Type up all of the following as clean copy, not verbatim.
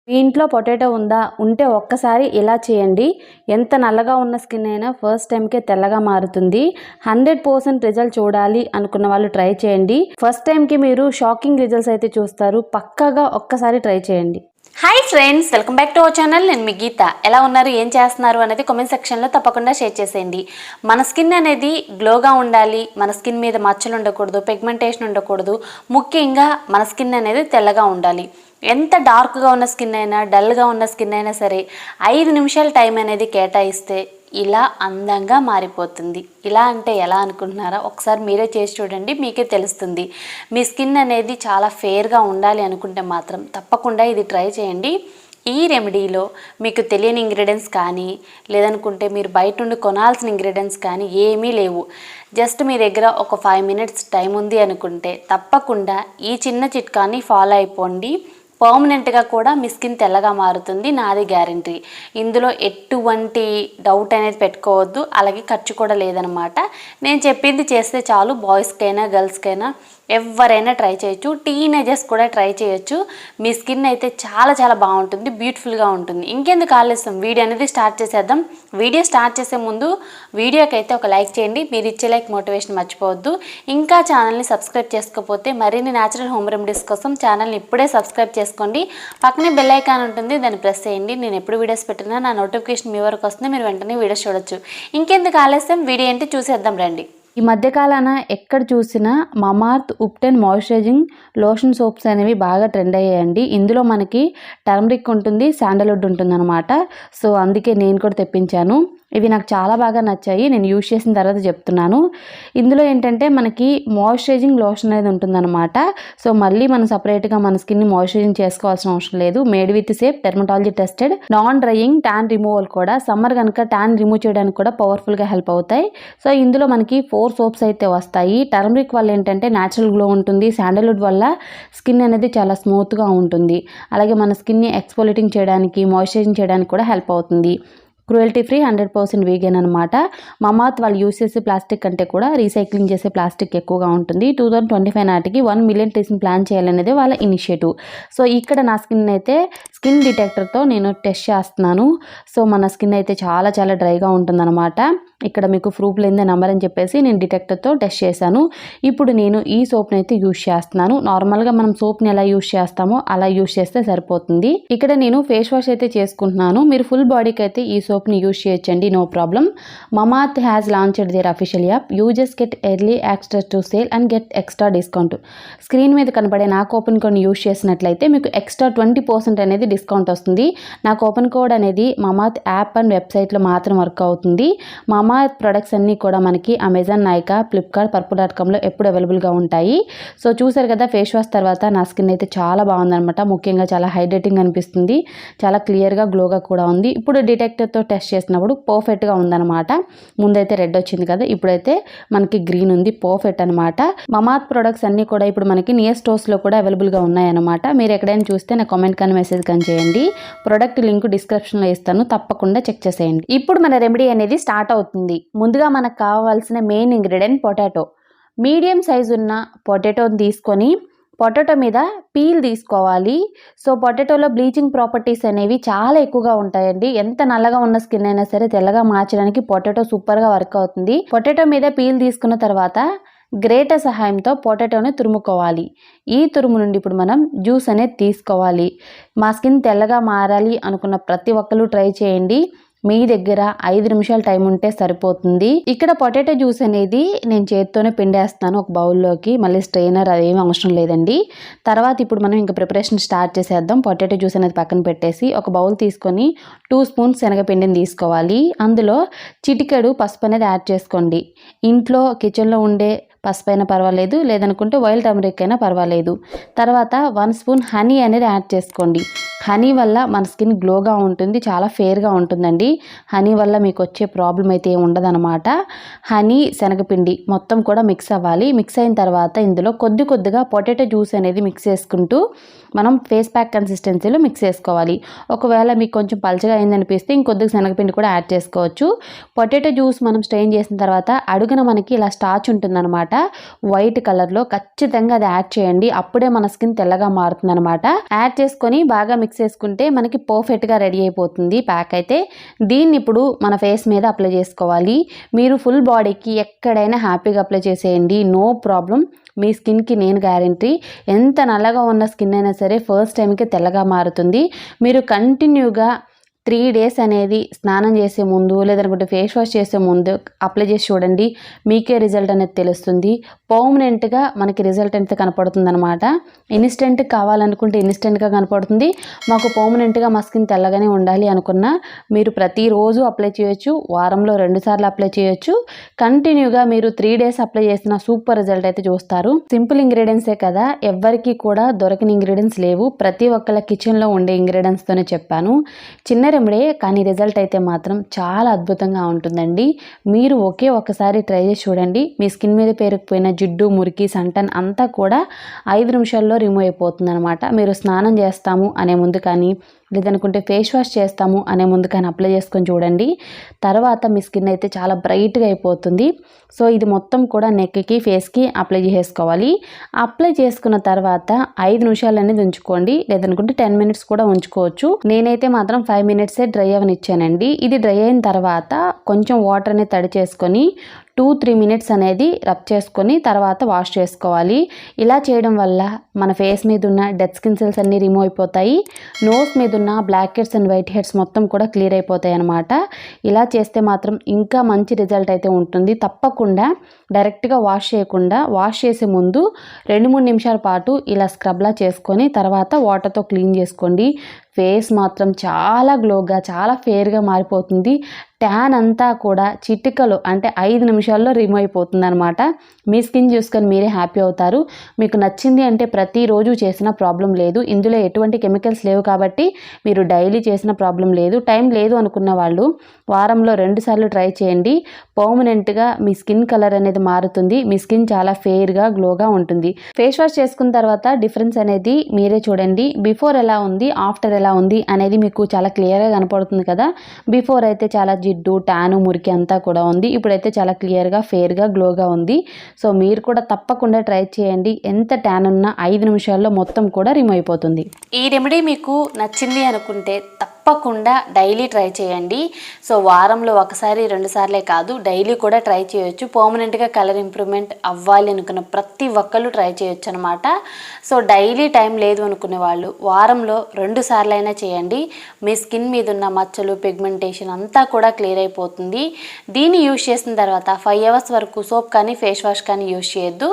మీ ఇంట్లో పొటాటో ఉందా? ఉంటే ఒక్కసారి ఇలా చేయండి. ఎంత నల్లగా ఉన్న స్కిన్ అయినా ఫస్ట్ టైంకే తెల్లగా మారుతుంది. 100% రిజల్ట్ చూడాలి అనుకున్న వాళ్ళు ట్రై చేయండి. ఫస్ట్ టైంకి మీరు షాకింగ్ రిజల్ట్స్ అయితే చూస్తారు. పక్కాగా ఒక్కసారి ట్రై చేయండి. Hi friends, welcome back to our channel. నేను మీ గీత. ఎలా ఉన్నారు, ఏం చేస్తున్నారు అనేది కామెంట్ సెక్షన్లో తప్పకుండా షేర్ చేసేయండి. మన స్కిన్ అనేది గ్లోగా ఉండాలి, మన స్కిన్ మీద మచ్చలు ఉండకూడదు, పిగ్మెంటేషన్ ఉండకూడదు, ముఖ్యంగా మన స్కిన్ అనేది తెల్లగా ఉండాలి. ఎంత డార్క్గా ఉన్న స్కిన్ అయినా, డల్గా ఉన్న స్కిన్ అయినా సరే 5 నిమిషాల టైం అనేది కేటాయిస్తే ఇలా అందంగా మారిపోతుంది. ఇలా అంటే ఎలా అనుకుంటున్నారా? ఒకసారి మీరే చేసి చూడండి, మీకే తెలుస్తుంది. మీ స్కిన్ అనేది చాలా ఫేర్గా ఉండాలి అనుకుంటే మాత్రం తప్పకుండా ఇది ట్రై చేయండి. ఈ రెమెడీలో మీకు తెలియని ఇంగ్రీడియంట్స్ కానీ, లేదనుకుంటే మీరు బయట నుండి కొనాల్సిన ఇంగ్రీడియంట్స్ కానీ ఏమీ లేవు. జస్ట్ మీ దగ్గర ఒక 5 మినిట్స్ టైం ఉంది అనుకుంటే తప్పకుండా ఈ చిన్న చిట్కాని ఫాలో అయిపోండి. పర్మనెంట్గా కూడా మీ స్కిన్ తెల్లగా మారుతుంది, నాది గ్యారంటీ. ఇందులో ఎటువంటి డౌట్ అనేది పెట్టుకోవద్దు, అలాగే ఖర్చు కూడా లేదనమాట. నేను చెప్పింది చేస్తే చాలు. బాయ్స్కైనా గర్ల్స్కైనా ఎవరైనా ట్రై చేయొచ్చు, టీనేజర్స్ కూడా ట్రై చేయొచ్చు. మీ స్కిన్ అయితే చాలా చాలా బాగుంటుంది, బ్యూటిఫుల్గా ఉంటుంది. ఇంకెందుకు ఆలస్యం, వీడియో అనేది స్టార్ట్ చేసేద్దాం. వీడియో స్టార్ట్ చేసే ముందు వీడియోకి అయితే ఒక లైక్ చేయండి. మీరు ఇచ్చే లైక్ మోటివేషన్ మర్చిపోవద్దు. ఇంకా ఛానల్ని సబ్స్క్రైబ్ చేసుకోకపోతే మరిన్ని న్యాచురల్ హోమ్ రెమెడీస్ కోసం ఛానల్ని ఇప్పుడే సబ్స్క్రైబ్ చేసుకోండి. పక్కనే బెల్ ఐకాన్ ఉంటుంది, దాన్ని ప్రెస్ చేయండి. నేను ఎప్పుడు వీడియోస్ పెట్టినా నా నోటిఫికేషన్ మీ వరకు వస్తుంది, మీరు వెంటనే వీడియోస్ చూడొచ్చు. ఇంకెందుకు ఆలస్యం, వీడియో ఏంటి చూసేద్దాం రండి. ఈ మధ్యకాలాన ఎక్కడ చూసినా Mamaearth ubtan moisturising lotion soaps అనేవి బాగా ట్రెండ్ అయ్యాయండి. ఇందులో మనకి టర్మరిక్ ఉంటుంది, శాండల్వుడ్ ఉంటుంది అనమాట. సో అందుకే నేను కూడా తెప్పించాను. ఇవి నాకు చాలా బాగా నచ్చాయి, నేను యూజ్ చేసిన తర్వాత చెప్తున్నాను. ఇందులో ఏంటంటే మనకి మాయిశ్చరైజింగ్ లోషన్ అనేది ఉంటుందన్నమాట. సో మళ్ళీ మనం సపరేట్గా మన స్కిన్ని మాయిశ్చరైజింగ్ చేసుకోవాల్సిన అవసరం లేదు. Made with safe, dermatology tested, non drying, tan removal కూడా. సమ్మర్ కనుక ట్యాన్ రిమూవ్ చేయడానికి కూడా పవర్ఫుల్గా హెల్ప్ అవుతాయి. సో ఇందులో మనకి 4 సోప్స్ అయితే వస్తాయి. టర్మరిక్ వల్ల ఏంటంటే న్యాచురల్ గ్లో ఉంటుంది, శాండల్వుడ్ వల్ల స్కిన్ అనేది చాలా స్మూత్గా ఉంటుంది, అలాగే మన స్కిన్ని ఎక్స్ఫోలియేటింగ్ చేయడానికి, మాయిశ్చరైజింగ్ చేయడానికి కూడా హెల్ప్ అవుతుంది. క్రూయల్టీ ఫ్రీ, 100% వీగన్ అనమాట. మమార్త్ వాళ్ళు యూస్ చేసే ప్లాస్టిక్ కంటే కూడా రీసైక్లింగ్ చేసే ప్లాస్టిక్ ఎక్కువగా ఉంటుంది. 2025 నాటికి 1 మిలియన్ ట్రీస్ని ప్లాన్ చేయాలనేది వాళ్ళ ఇనిషియేటివ్. సో ఇక్కడ నా స్కిన్ అయితే స్కిన్ డిటెక్టర్తో నేను టెస్ట్ చేస్తున్నాను. సో మన స్కిన్ అయితే చాలా చాలా డ్రైగా ఉంటుందన్నమాట. ఇక్కడ మీకు ప్రూఫ్ లేని నెంబర్ అని చెప్పేసి నేను డిటెక్టర్తో టెస్ట్ చేశాను. ఇప్పుడు నేను ఈ సోప్ని అయితే యూజ్ చేస్తున్నాను. నార్మల్గా మనం సోప్ని ఎలా యూజ్ చేస్తామో అలా యూజ్ చేస్తే సరిపోతుంది. ఇక్కడ నేను ఫేస్ వాష్ అయితే చేసుకుంటున్నాను. మీరు ఫుల్ బాడీకి అయితే ఈ సోప్ని యూజ్ చేయొచ్చండి, no problem. Mamaearth has launched their official app. Users get early access to sale and get extra discount. Screen మీద కనపడే నా కూపన్ కోడ్ని యూజ్ చేసినట్లయితే మీకు ఎక్స్ట్రా 20% అనేది డిస్కౌంట్ వస్తుంది. నా కూపన్ కోడ్ అనేది మమార్త్ యాప్ అండ్ వెబ్సైట్లో మాత్రం వర్క్ అవుతుంది. మమార్త్ ప్రొడక్ట్స్ అన్నీ కూడా మనకి అమెజాన్, నైకా, ఫ్లిప్కార్ట్, పర్పుల్.comలో ఎప్పుడు అవైలబుల్గా ఉంటాయి. సో చూసారు కదా, ఫేస్ వాష్ తర్వాత నా స్కిన్ అయితే చాలా బాగుందనమాట. ముఖ్యంగా చాలా హైడ్రేటింగ్ అనిపిస్తుంది, చాలా క్లియర్గా గ్లోగా కూడా ఉంది. ఇప్పుడు డిటెక్టర్తో టెస్ట్ చేసినప్పుడు పర్ఫెక్ట్గా ఉందన్నమాట. ముందైతే రెడ్ వచ్చింది కదా, ఇప్పుడైతే మనకి గ్రీన్ ఉంది, పర్ఫెక్ట్ అనమాట. మమార్త్ ప్రొడక్ట్స్ అన్నీ కూడా ఇప్పుడు మనకి నియర్ స్టోర్స్లో కూడా అవైలబుల్గా ఉన్నాయన్నమాట. మీరు ఎక్కడైనా చూస్తే నా కామెంట్ కానీ మెసేజ్ కానీ చేయండి. ప్రొడక్ట్ లింక్ డిస్క్రిప్షన్లో ఇస్తాను, తప్పకుండా చెక్ చేసేయండి. ఇప్పుడు మన రెమెడీ అనేది స్టార్ట్ అవుతుంది. ముందుగా మనకు కావాల్సిన main ingredient potato. Medium size ఉన్న పొటాటోని తీసుకొని పొటాటో మీద పీల్ తీసుకోవాలి. సో పొటాటోలో బ్లీచింగ్ ప్రాపర్టీస్ అనేవి చాలా ఎక్కువగా ఉంటాయండి. ఎంత నల్లగా ఉన్న స్కిన్ అయినా సరే తెల్లగా మార్చడానికి పొటాటో సూపర్గా వర్క్ అవుతుంది. పొటాటో మీద పీల్ తీసుకున్న తర్వాత గ్రేటర్ సహాయంతో పొటాటోని తురుముకోవాలి. ఈ తురుము నుండి ఇప్పుడు మనం జ్యూస్ అనేది తీసుకోవాలి. మా స్కిన్ తెల్లగా మారాలి అనుకున్న ప్రతి ఒక్కరు ట్రై చేయండి. మీ దగ్గర 5 నిమిషాల టైం ఉంటే సరిపోతుంది. ఇక్కడ పొటాటో జ్యూస్ అనేది నేను చేతితోనే పిండేస్తాను ఒక బౌల్లోకి, మళ్ళీ స్ట్రెయినర్ అదేమీ అవసరం లేదండి. తర్వాత ఇప్పుడు మనం ఇంకా ప్రిపరేషన్ స్టార్ట్ చేసేద్దాం. పొటాటో జ్యూస్ అనేది పక్కన పెట్టేసి ఒక బౌల్ తీసుకొని 2 స్పూన్స్ శనగపిండిని తీసుకోవాలి. అందులో చిటికెడు పసుపు అనేది యాడ్ చేసుకోండి. ఇంట్లో కిచెన్లో ఉండే పసుపు అయినా పర్వాలేదు, లేదనుకుంటే వైల్డ్ టర్మరిక్ అయినా పర్వాలేదు. తర్వాత 1 స్పూన్ హనీ అనేది యాడ్ చేసుకోండి. హనీ వల్ల మన స్కిన్ గ్లోగా ఉంటుంది, చాలా ఫేర్గా ఉంటుందండి. హనీ వల్ల మీకు వచ్చే ప్రాబ్లం అయితే ఏమి ఉండదన్నమాట. హనీ, శనగపిండి మొత్తం కూడా మిక్స్ అవ్వాలి. మిక్స్ అయిన తర్వాత ఇందులో కొద్ది కొద్దిగా పొటాటో జ్యూస్ అనేది మిక్స్ చేసుకుంటూ మనం ఫేస్ ప్యాక్ కన్సిస్టెన్సీలో మిక్స్ చేసుకోవాలి. ఒకవేళ మీకు కొంచెం పలచగా అయిందనిపిస్తే ఇంకొద్దిగా శనగపిండి కూడా యాడ్ చేసుకోవచ్చు. పొటాటో జ్యూస్ మనం స్ట్రెయిన్ చేసిన తర్వాత అడుగున మనకి ఇలా స్టార్చ్ ఉంటుందన్నమాట. వైట్ కలర్లో. ఖచ్చితంగా అది యాడ్ చేయండి, అప్పుడే మన స్కిన్ తెల్లగా మారుతుంది అనమాట. యాడ్ చేసుకొని బాగా మిక్స్ చేసుకుంటే మనకి పర్ఫెక్ట్గా రెడీ అయిపోతుంది ప్యాక్ అయితే. దీన్ని ఇప్పుడు మన ఫేస్ మీద అప్లై చేసుకోవాలి. మీరు ఫుల్ బాడీకి ఎక్కడైనా హ్యాపీగా అప్లై చేసేయండి, నో ప్రాబ్లం. మీ స్కిన్కి నేను గ్యారంటీ. ఎంత నల్లగా ఉన్న స్కిన్ అయినా సరే ఫస్ట్ టైంకి తెల్లగా మారుతుంది. మీరు కంటిన్యూగా 3 days అనేది స్నానం చేసే ముందు లేదనుకుంటే ఫేస్ వాష్ చేసే ముందు అప్లై చేసి చూడండి, మీకే రిజల్ట్ అనేది తెలుస్తుంది. పర్మనెంట్గా మనకి రిజల్ట్ అయితే కనపడుతుంది అనమాట. ఇన్స్టెంట్ కావాలనుకుంటే ఇన్స్టెంట్గా కనపడుతుంది. మాకు పర్మనెంట్గా మా స్కిన్ తెల్లగానే ఉండాలి అనుకున్నా మీరు ప్రతిరోజు అప్లై చేయొచ్చు, వారంలో 2 సార్లు అప్లై చేయొచ్చు. కంటిన్యూగా మీరు 3 days అప్లై చేసిన సూపర్ రిజల్ట్ అయితే చూస్తారు. సింపుల్ ఇంగ్రీడియంట్సే కదా, ఎవ్వరికి కూడా దొరకని ఇంగ్రీడియంట్స్ లేవు. ప్రతి ఒక్కళ్ళ కిచెన్లో ఉండే ఇంగ్రీడియంట్స్తోనే చెప్పాను. చిన్న రెమెడీ కానీ రిజల్ట్ అయితే మాత్రం చాలా అద్భుతంగా ఉంటుందండి. మీరు ఒక్కసారి ట్రై చేసి చూడండి. మీ స్కిన్ మీద పేరుకుపోయిన జిడ్డు, మురికి, సంటన్ అంతా కూడా 5 నిమిషాల్లో రిమూవ్ అయిపోతుంది అనమాట. మీరు స్నానం చేస్తాము అనే ముందు కానీ లేదనుకుంటే ఫేస్ వాష్ చేస్తాము అనే ముందు కానీ అప్లై చేసుకొని చూడండి. తర్వాత మీ స్కిన్ అయితే చాలా బ్రైట్గా అయిపోతుంది. సో ఇది మొత్తం కూడా నెక్కి, ఫేస్కి అప్లై చేసుకోవాలి. అప్లై చేసుకున్న తర్వాత 5 నిమిషాలు అనేది ఉంచుకోండి, లేదనుకుంటే 10 minutes కూడా ఉంచుకోవచ్చు. నేనైతే మాత్రం 5 minutes డ్రై అవనిచ్చానండి. ఇది డ్రై అయిన తర్వాత కొంచెం వాటర్ అనేది తడి చేసుకొని 2-3 minutes అనేది రబ్ చేసుకొని తర్వాత వాష్ చేసుకోవాలి. ఇలా చేయడం వల్ల మన ఫేస్ మీద ఉన్న డెడ్ స్కిన్ సెల్స్ అన్నీ రిమూవ్ అయిపోతాయి. నోస్ మీద ఉన్న blackheads and whiteheads మొత్తం కూడా క్లియర్ అయిపోతాయి అనమాట. ఇలా చేస్తే మాత్రం ఇంకా మంచి రిజల్ట్ అయితే ఉంటుంది. తప్పకుండా డైరెక్ట్గా వాష్ చేయకుండా వాష్ చేసే ముందు 2-3 నిమిషాల పాటు ఇలా స్క్రబ్లా చేసుకొని తర్వాత వాటర్తో క్లీన్ చేసుకోండి. ఫేస్ మాత్రం చాలా గ్లోగా, చాలా ఫేర్గా మారిపోతుంది. ట్యాన్ అంతా కూడా చిటికలో అంటే 5 నిమిషాల్లో రిమూవ్ అయిపోతుంది అనమాట. మీ స్కిన్ చూసుకొని మీరే హ్యాపీ అవుతారు. మీకు నచ్చింది అంటే ప్రతిరోజు చేసిన ప్రాబ్లం లేదు. ఇందులో ఎటువంటి కెమికల్స్ లేవు కాబట్టి మీరు డైలీ చేసిన ప్రాబ్లం లేదు. టైం లేదు అనుకున్న వాళ్ళు వారంలో 2 సార్లు ట్రై చేయండి. పర్మనెంట్గా మీ స్కిన్ కలర్ అనేది మారుతుంది. మీ స్కిన్ చాలా ఫేర్గా, గ్లోగా ఉంటుంది. ఫేస్ వాష్ చేసుకున్న తర్వాత డిఫరెన్స్ అనేది మీరే చూడండి. బిఫోర్ ఎలా ఉంది, ఆఫ్టర్ ఎలా ఉంది అనేది మీకు చాలా క్లియర్గా కనపడుతుంది కదా. బిఫోర్ అయితే చాలా జిడ్డు, ట్యాను, మురికి అంతా కూడా ఉంది. ఇప్పుడైతే చాలా క్లియర్గా, ఫేర్గా, గ్లోగా ఉంది. సో మీరు కూడా తప్పకుండా ట్రై చేయండి. ఎంత ట్యాన్ ఉన్నా 5 నిమిషాల్లో మొత్తం కూడా రిమూవ్ అయిపోతుంది. ఈ రెమెడీ మీకు నచ్చింది అనుకుంటే తప్పకుండా డైలీ ట్రై చేయండి. సో వారంలో 1 సారి 2 సార్లే కాదు, డైలీ కూడా ట్రై చేయొచ్చు. పర్మనెంట్గా కలర్ ఇంప్రూవ్మెంట్ అవ్వాలి అనుకున్న ప్రతి ఒక్కళ్ళు ట్రై చేయొచ్చు అనమాట. సో డైలీ టైం లేదు అనుకునే వాళ్ళు వారంలో 2 సార్లు అయినా చేయండి. మీ స్కిన్ మీద ఉన్న మచ్చలు, పిగ్మెంటేషన్ అంతా కూడా క్లియర్ అయిపోతుంది. దీన్ని యూజ్ చేసిన తర్వాత 5 hours వరకు సోప్ కానీ ఫేస్ వాష్ కానీ యూజ్ చేయొద్దు.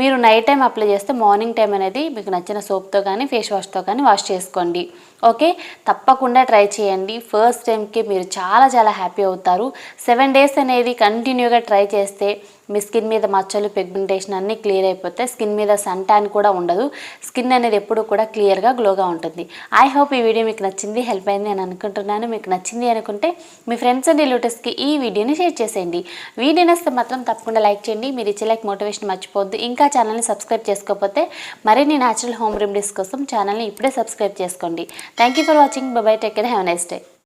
మీరు నైట్ టైం అప్లై చేస్తే మార్నింగ్ టైం అనేది మీకు నచ్చిన సోప్తో కానీ ఫేస్ వాష్తో కానీ వాష్ చేసుకోండి. ఓకే, తప్పకుండా ట్రై చేయండి. ఫస్ట్ టైంకి మీరు చాలా చాలా హ్యాపీ అవుతారు. 7 days అనేది కంటిన్యూగా ట్రై చేస్తే మీ స్కిన్ మీద మచ్చలు, పిగ్మెంటేషన్ అన్నీ క్లియర్ అయిపోతాయి. స్కిన్ మీద సన్ ట్యాన్ కూడా ఉండదు. స్కిన్ అనేది ఎప్పుడు కూడా క్లియర్గా, గ్లోగా ఉంటుంది. ఐ హోప్ ఈ వీడియో మీకు నచ్చింది, హెల్ప్ అయింది నేను అనుకుంటున్నాను. మీకు నచ్చింది అనుకుంటే మీ ఫ్రెండ్స్ అండ్ రిలేటివ్స్కి ఈ వీడియోని షేర్ చేసేయండి. వీడియో నచ్చితే మాత్రం తప్పకుండా లైక్ చేయండి. మీరు ఇచ్చే లైక్ మోటివేషన్ మర్చిపోవద్దు. ఇంకా ఛానల్ని సబ్స్క్రైబ్ చేసుకోకపోతే మరిన్ని న్యాచురల్ హోమ్ రెమెడీస్ కోసం ఛానల్ని ఇప్పుడే సబ్స్క్రైబ్ చేసుకోండి. Thank you for watching. By by, take care, have a nice day.